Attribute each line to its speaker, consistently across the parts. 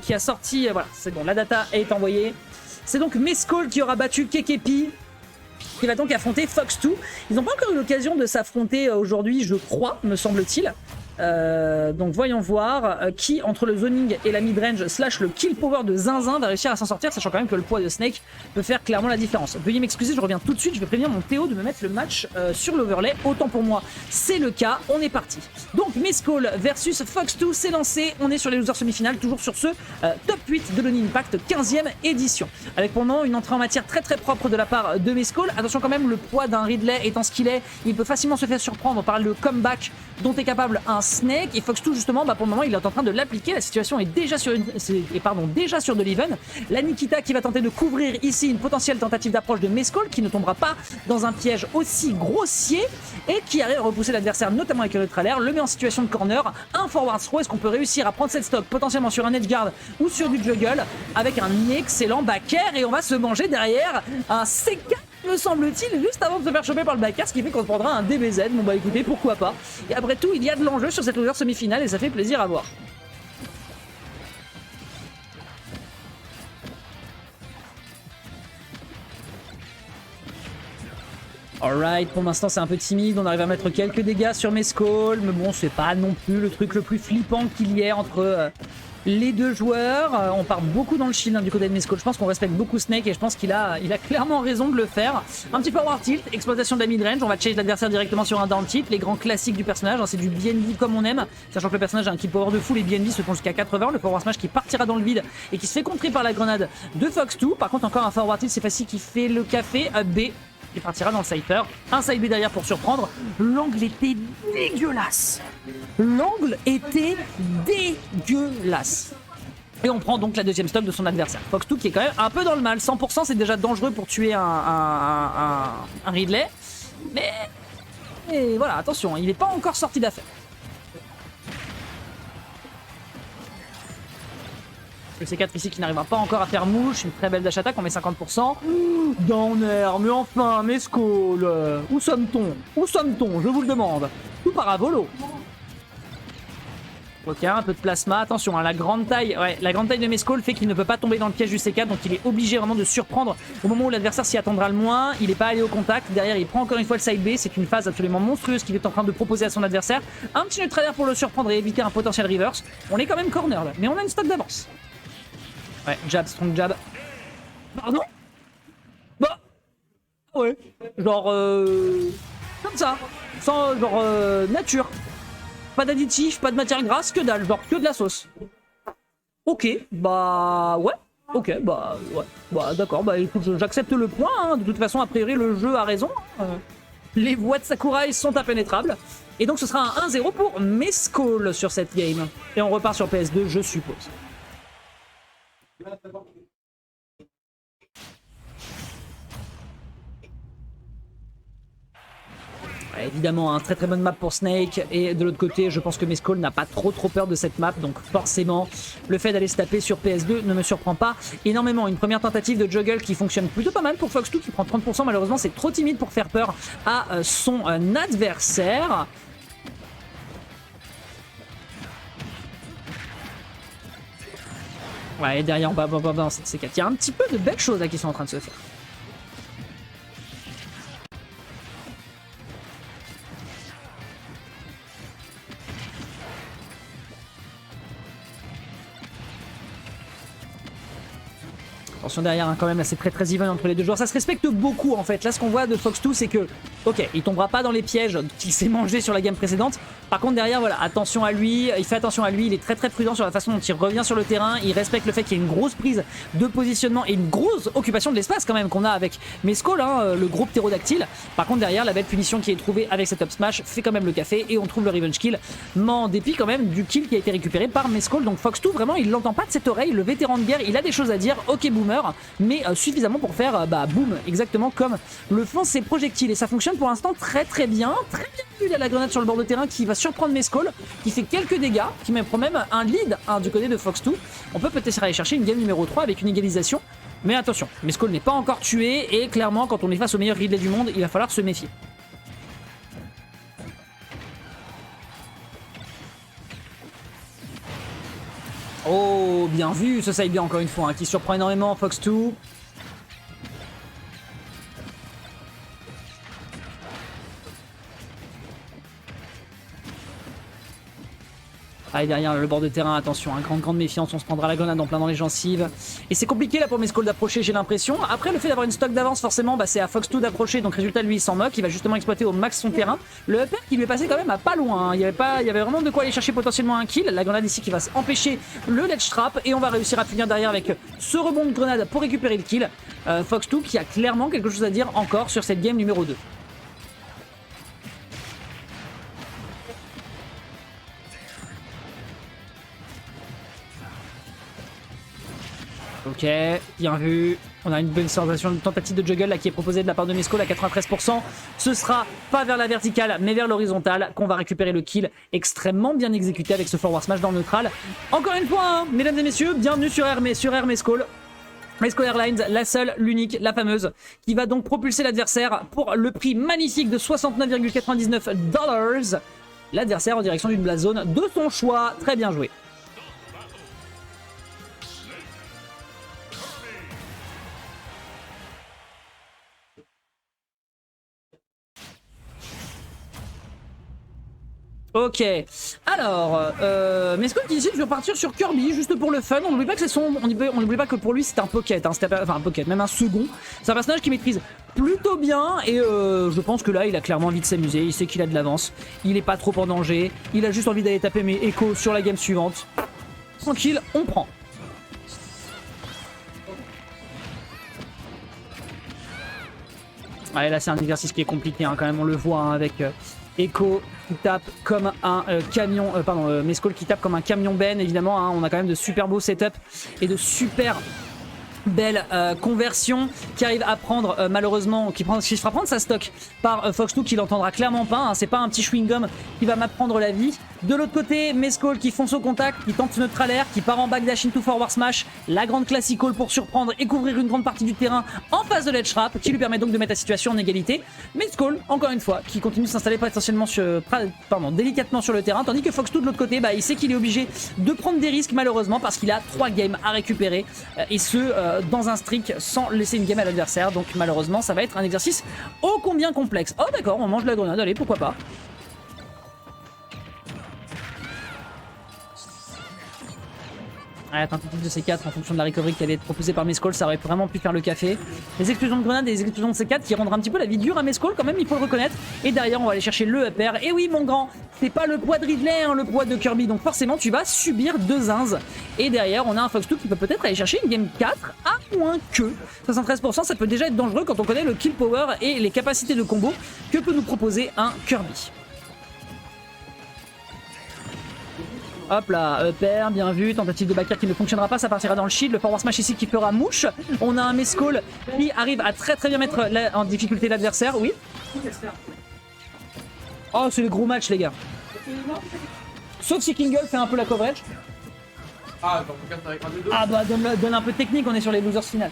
Speaker 1: qui a sorti, voilà, c'est bon, la data est envoyée. C'est donc Mescall qui aura battu Kekepi, qui va donc affronter Fox2. Ils n'ont pas encore eu l'occasion de s'affronter aujourd'hui, je crois, me semble-t-il. Donc voyons voir qui entre le zoning et la midrange slash le kill power de Zinzin va réussir à s'en sortir, sachant quand même que le poids de Snake peut faire clairement la différence. Veuillez m'excuser, je reviens tout de suite, je vais prévenir mon Théo de me mettre le match sur l'overlay, autant pour moi c'est le cas, on est parti. Donc Mescall versus Fox2, c'est lancé, on est sur les losers semi-finales, toujours sur ce top 8 de l'Oni Impact 15e édition, avec pour le moment une entrée en matière très très propre de la part de Mescall. Attention quand même, le poids d'un Ridley étant ce qu'il est, il peut facilement se faire surprendre par le comeback dont est capable un Snake, et Fox2 justement, pour le moment il est en train de l'appliquer, la situation est déjà sur déjà sur de l'even. La Nikita qui va tenter de couvrir ici une potentielle tentative d'approche de Mescall qui ne tombera pas dans un piège aussi grossier et qui arrive à repousser l'adversaire, notamment avec le neutralaire, le met en situation de corner, un forward throw. Est-ce qu'on peut réussir à prendre cette stock potentiellement sur un edge guard ou sur du juggle avec un excellent backer, et on va se manger derrière un C4 me semble-t-il, juste avant de se faire choper par le backer, ce qui fait qu'on se prendra un DBZ. Bon bah écoutez, pourquoi pas. Et après tout, il y a de l'enjeu sur cette loser semi-finale et ça fait plaisir à voir. Alright, pour l'instant c'est un peu timide, on arrive à mettre quelques dégâts sur Mescall, mais bon c'est pas non plus le truc le plus flippant qu'il y ait entre les deux joueurs. On part beaucoup dans le shield du côté de Mescall, je pense qu'on respecte beaucoup Snake et je pense qu'il a clairement raison de le faire. Un petit forward tilt, exploitation de la midrange, on va chase l'adversaire directement sur un down tilt, les grands classiques du personnage, c'est du BNB comme on aime, sachant que le personnage a un kill power de fou, les BNB se font jusqu'à 80, le forward smash qui partira dans le vide et qui se fait contrer par la grenade de Fox2. Par contre encore un forward tilt, c'est facile qui fait le café, B qui partira dans le cypher. Un side B derrière pour surprendre. L'angle était dégueulasse. L'angle était dégueulasse. Et on prend donc la deuxième stock de son adversaire. Fox2 qui est quand même un peu dans le mal. 100% c'est déjà dangereux pour tuer un Ridley. Mais et voilà, attention, il n'est pas encore sorti d'affaire. Le C4 ici qui n'arrivera pas encore à faire mouche, une très belle dash attack, on met 50%. Downer, mais enfin, Mescall, où sommes-t-on? Où sommes-t-on? Je vous le demande. Tout paravolo. Ok, un peu de plasma, attention, la grande taille, la grande taille de Mescall fait qu'il ne peut pas tomber dans le piège du C4, donc il est obligé vraiment de surprendre au moment où l'adversaire s'y attendra le moins. Il n'est pas allé au contact, derrière il prend encore une fois le side B, c'est une phase absolument monstrueuse qu'il est en train de proposer à son adversaire. Un petit neutralaire pour le surprendre et éviter un potentiel reverse. On est quand même corner là, mais on a une stock d'avance. Ouais, jab, strong jab. Pardon? Bah, ouais, genre, comme ça, sans, genre, nature. Pas d'additif, pas de matière grasse, que dalle, genre, que de la sauce. Ok, bah, ouais, ok, bah, ouais, bah, d'accord, bah, écoute, j'accepte le point, hein. De toute façon, a priori, le jeu a raison. Les voies de Sakurai sont impénétrables. Et donc, ce sera un 1-0 pour Mescall sur cette game. Et on repart sur PS2, je suppose. Ouais, évidemment, très très bonne map pour Snake, et de l'autre côté, je pense que Mescall n'a pas trop peur de cette map, donc forcément, le fait d'aller se taper sur PS2 ne me surprend pas énormément. Une première tentative de juggle qui fonctionne plutôt pas mal pour Fox2, qui prend 30%, malheureusement c'est trop timide pour faire peur à son adversaire. Ouais, et derrière, c'est C4. Il y a un petit peu de belles choses là qui sont en train de se faire. Attention derrière, quand même, là c'est très even entre les deux joueurs. Ça se respecte beaucoup en fait. Là, ce qu'on voit de Fox2, c'est que, ok, il tombera pas dans les pièges qu'il s'est mangé sur la game précédente. Par contre, derrière, voilà, attention à lui. Il fait attention à lui. Il est très prudent sur la façon dont il revient sur le terrain. Il respecte le fait qu'il y ait une grosse prise de positionnement et une grosse occupation de l'espace quand même qu'on a avec Mescall, hein, le gros ptérodactyle. Par contre, derrière, la belle punition qui est trouvée avec cet up smash fait quand même le café et on trouve le revenge kill. Mais en dépit quand même du kill qui a été récupéré par Mescall. Donc Fox2, vraiment, il l'entend pas de cette oreille. Le vétéran de guerre, il a des choses à dire. Ok, boomer. Mais suffisamment pour faire boum, exactement comme le font ses projectiles. Et ça fonctionne pour l'instant très bien. Très bien vu, il a la grenade sur le bord de terrain qui va surprendre Mescall, qui fait quelques dégâts, qui met même un lead du côté de Fox2. On peut peut-être aller chercher une game numéro 3 avec une égalisation. Mais attention, Mescall n'est pas encore tué et clairement, quand on est face au meilleur Ridley du monde, il va falloir se méfier. Oh, bien vu ce side bien encore une fois, hein, qui surprend énormément Fox2. Ah, et derrière le bord de terrain, attention, hein, grande méfiance, on se prendra la grenade en plein dans les gencives. Et c'est compliqué là pour Mescall d'approcher, j'ai l'impression. Après, le fait d'avoir une stock d'avance, forcément, bah, c'est à Fox2 d'approcher, donc résultat, lui, il s'en moque, il va justement exploiter au max son terrain. Le upper qui lui est passé quand même à pas loin, hein. Il y avait vraiment de quoi aller chercher potentiellement un kill. La grenade ici qui va empêcher le ledge trap, et on va réussir à finir derrière avec ce rebond de grenade pour récupérer le kill. Fox2 qui a clairement quelque chose à dire encore sur cette game numéro 2. Ok, bien vu. On a une bonne sensation de tentative de juggle là, qui est proposée de la part de Mescall à 93%. Ce sera pas vers la verticale, mais vers l'horizontale qu'on va récupérer le kill. Extrêmement bien exécuté avec ce forward smash dans le neutral. Encore une fois, hein, mesdames et messieurs, bienvenue sur Air Mescall. Mescall Airlines, la seule, l'unique, la fameuse, qui va donc propulser l'adversaire pour le prix magnifique de 69,99 $. L'adversaire en direction d'une blast zone de son choix. Très bien joué. Ok, alors, Mescall qui décide de repartir sur Kirby juste pour le fun. On n'oublie pas que c'est son, on n'oublie pas que pour lui c'est un pocket, hein, enfin un pocket, même un second. C'est un personnage qui maîtrise plutôt bien et je pense que là il a clairement envie de s'amuser. Il sait qu'il a de l'avance, il est pas trop en danger, il a juste envie d'aller taper mes échos sur la game suivante. Tranquille, on prend. Ouais, là c'est un exercice qui est compliqué hein, quand même, on le voit hein, avec Echo qui tape comme un camion, Mescall qui tape comme un camion Ben évidemment, hein, on a quand même de super beaux setups et de super belle conversion qui arrive à prendre malheureusement, qui se fera prendre sa stock par Fox2 qui l'entendra clairement pas, hein, c'est pas un petit chewing-gum qui va m'apprendre la vie. De l'autre côté, Mescall qui fonce au contact, qui tente neutral air, qui part en backdash into forward smash, la grande classical pour surprendre et couvrir une grande partie du terrain en face de l'edge trap, qui lui permet donc de mettre la situation en égalité. Mescall, encore une fois, qui continue de s'installer potentiellement délicatement sur le terrain, tandis que Fox2 de l'autre côté, bah, il sait qu'il est obligé de prendre des risques malheureusement parce qu'il a 3 games à récupérer et ce dans un streak sans laisser une game à l'adversaire, donc malheureusement ça va être un exercice ô combien complexe. Oh d'accord, on mange la grenade, allez pourquoi pas. Ouais, tentative de C4 en fonction de la recovery qui allait être proposée par Mescall, ça aurait vraiment pu faire le café. Les explosions de grenades et les explosions de C4 qui rendront un petit peu la vie dure à Mescall quand même, il faut le reconnaître. Et derrière on va aller chercher le upper. Et oui mon grand, c'est pas le poids de Ridley, hein, le poids de Kirby, donc forcément tu vas subir 2 ins. Et derrière on a un Fox2 qui peut peut-être aller chercher une game 4, à moins que 73%, ça peut déjà être dangereux quand on connaît le kill power et les capacités de combo que peut nous proposer un Kirby. Hop là, upper, bien vu, tentative de backer qui ne fonctionnera pas, ça partira dans le shield, le forward smash ici qui fera mouche. On a un Mescall qui arrive à très bien mettre en difficulté l'adversaire, oui. Oh, c'est le gros match les gars. Sauf si Kingle fait un peu la coverage. Ah bah donne un peu de technique, on est sur les losers finales.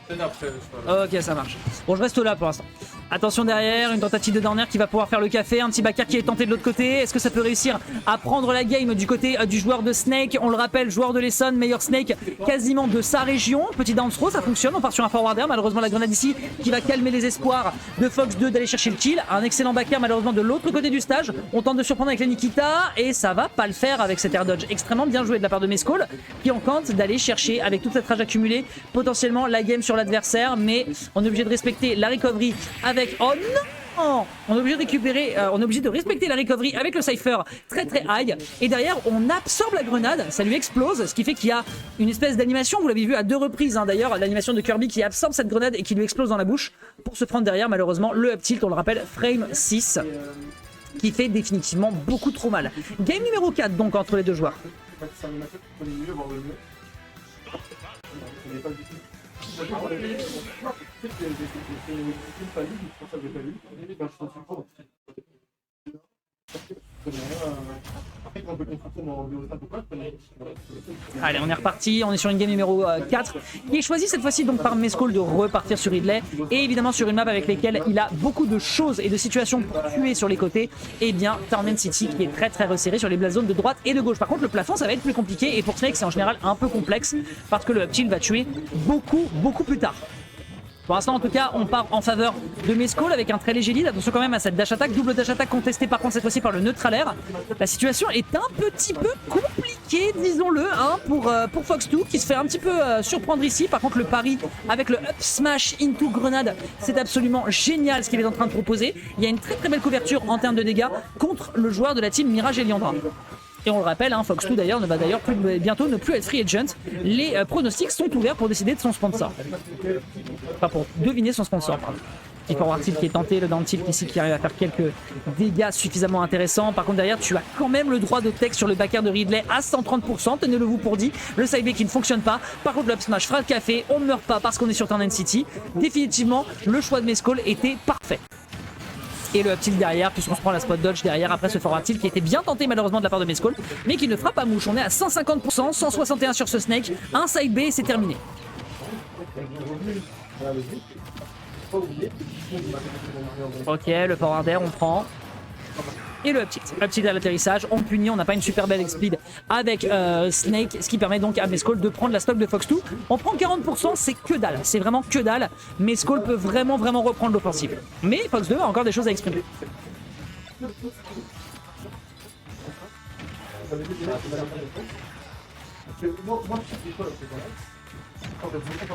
Speaker 1: Ok, ça marche. Bon, je reste là pour l'instant. Attention derrière, une tentative de down air qui va pouvoir faire le café. Un petit backer qui est tenté de l'autre côté. Est-ce que ça peut réussir à prendre la game du côté du joueur de Snake? On le rappelle, joueur de l'Essonne, meilleur Snake quasiment de sa région. Petit down throw, ça fonctionne. On part sur un forward air. Malheureusement, la grenade ici qui va calmer les espoirs de Fox2 d'aller chercher le kill. Un excellent backer, malheureusement, de l'autre côté du stage. On tente de surprendre avec la Nikita et ça va pas le faire avec cet air dodge. Extrêmement bien joué de la part de Mescall qui en tente d'aller chercher avec toute cette rage accumulée potentiellement la game sur l'adversaire. Mais on est obligé de respecter la recovery avec... Oh non! On est obligé de récupérer, on est obligé de respecter la recovery avec le Cypher très high. Et derrière, on absorbe la grenade, ça lui explose, ce qui fait qu'il y a une espèce d'animation, vous l'avez vu à 2 reprises hein, d'ailleurs, l'animation de Kirby qui absorbe cette grenade et qui lui explose dans la bouche pour se prendre derrière malheureusement le up tilt, on le rappelle, frame 6, qui fait définitivement beaucoup trop mal. Game numéro 4 donc entre les deux joueurs. Allez, on est reparti, on est sur une game numéro 4 qui est choisie cette fois-ci donc par Mescall de repartir sur Ridley et évidemment sur une map avec lesquelles il a beaucoup de choses et de situations pour tuer sur les côtés. Et bien Tournament City qui est très resserré sur les blast zones de droite et de gauche. Par contre le plafond ça va être plus compliqué et pour Snake c'est en général un peu complexe parce que le up tilt va tuer beaucoup plus tard. Pour l'instant, en tout cas, on part en faveur de Mescall avec un très léger lead. Attention quand même à cette dash attack. Double dash attack contestée par contre cette fois-ci par le neutralaire. La situation est un petit peu compliquée, disons-le, hein, pour Fox2 qui se fait un petit peu surprendre ici. Par contre, le pari avec le up smash into grenade, c'est absolument génial ce qu'il est en train de proposer. Il y a une très belle couverture en termes de dégâts contre le joueur de la team Mirage et Liandra. Et on le rappelle, hein, Fox2 d'ailleurs ne va d'ailleurs bientôt ne plus être free agent. Les pronostics sont ouverts pour décider de son sponsor. Enfin pour deviner son sponsor, pardon. Petit forward tilt qui est tenté, le down tilt ici qui arrive à faire quelques dégâts suffisamment intéressants. Par contre derrière tu as quand même le droit de tech sur le backer de Ridley à 130%, tenez-le vous pour dit. Le side B qui ne fonctionne pas. Par contre le up smash fera le café, on ne meurt pas parce qu'on est sur Tournament City. Définitivement le choix de Mescall était parfait. Et le up tilt derrière, puisqu'on se prend la spot dodge derrière après ce forward tilt qui était bien tenté malheureusement de la part de Mescall, mais qui ne fera pas mouche. On est à 150%, 161 sur ce Snake, un side B et c'est terminé. Ok, le forward air on prend. Et le up tilt à l'atterrissage, on punit, on n'a pas une super belle speed avec Snake, ce qui permet donc à Mescall de prendre la stock de Fox2. On prend 40%, c'est que dalle, c'est vraiment que dalle. Mescall peut vraiment reprendre l'offensive. Mais Fox2 a encore des choses à exprimer.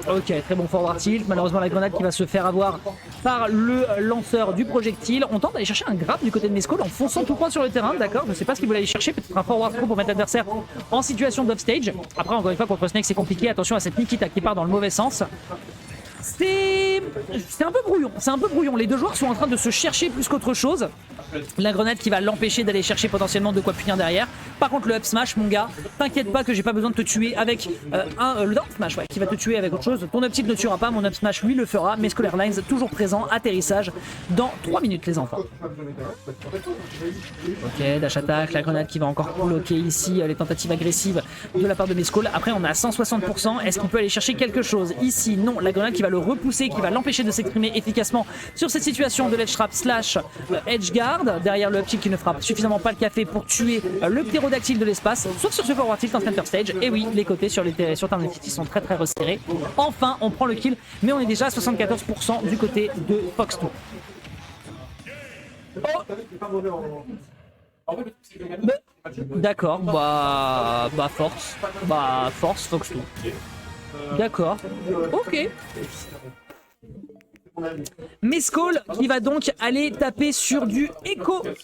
Speaker 1: Ok, très bon forward tilt. Malheureusement la grenade qui va se faire avoir par le lanceur du projectile. On tente d'aller chercher un grab du côté de Mescall en fonçant tout droit sur le terrain. D'accord, je sais pas ce qu'il voulait aller chercher. Peut-être un forward throw pour mettre l'adversaire en situation d'offstage. Après encore une fois contre Snake c'est compliqué. Attention à cette Nikita qui part dans le mauvais sens. C'est un peu brouillon, les deux joueurs sont en train de se chercher plus qu'autre chose. La grenade qui va l'empêcher d'aller chercher potentiellement de quoi punir derrière. Par contre le up smash mon gars, t'inquiète pas que j'ai pas besoin de te tuer avec le down smash qui va te tuer avec autre chose. Ton up tilt ne tuera pas, mon up smash lui le fera. Mescall Airlines toujours présent, atterrissage dans 3 minutes les enfants. Ok, dash attack, la grenade qui va encore bloquer ici les tentatives agressives de la part de Mescall. Après on est à 160%, est-ce qu'il peut aller chercher quelque chose ici? Non, la grenade qui va le repousser, qui va l'empêcher de s'exprimer efficacement sur cette situation de ledge trap slash edge guard. Derrière le up tilt qui ne fera suffisamment pas le café pour tuer le ptérodactyle de l'espace, sauf sur ce forward tilt en center stage. Et oui, les côtés sur Tournament City sont très resserrés. Enfin, on prend le kill, mais on est déjà à 74% du côté de Fox2. Oh. D'accord, force Fox2. D'accord, ok. Mescall qui va donc aller taper sur du Echo